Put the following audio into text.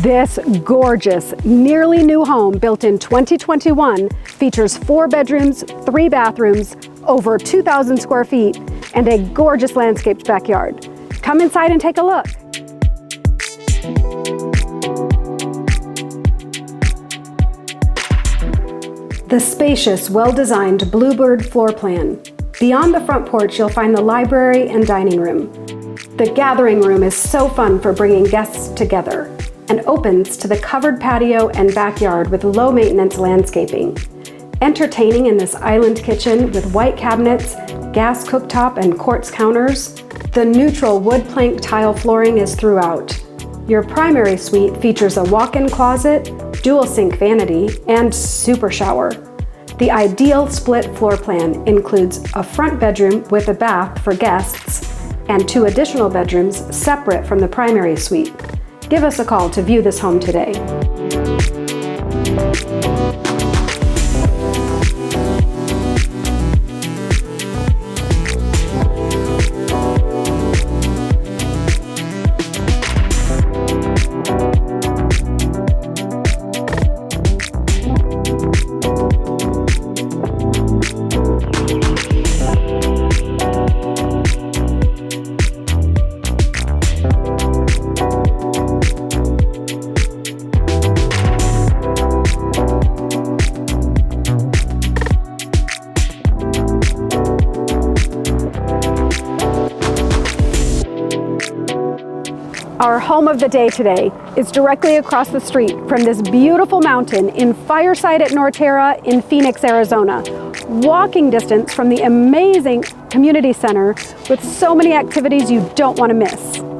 This gorgeous, nearly new home built in 2021 features 4 bedrooms, 3 bathrooms, over 2,000 square feet, and a gorgeous landscaped backyard. Come inside and take a look. The spacious, well-designed Bluebird floor plan. Beyond the front porch, you'll find the library and dining room. The gathering room is so fun for bringing guests together and opens to the covered patio and backyard with low-maintenance landscaping. Entertaining in this island kitchen with white cabinets, gas cooktop, and quartz counters, the neutral wood plank tile flooring is throughout. Your primary suite features a walk-in closet, dual sink vanity, and super shower. The ideal split floor plan includes a front bedroom with a bath for guests and 2 additional bedrooms separate from the primary suite. Give us a call to view this home today. Our home of the day today is directly across the street from this beautiful mountain in Fireside at Norterra in Phoenix, Arizona. Walking distance from the amazing community center with so many activities you don't want to miss.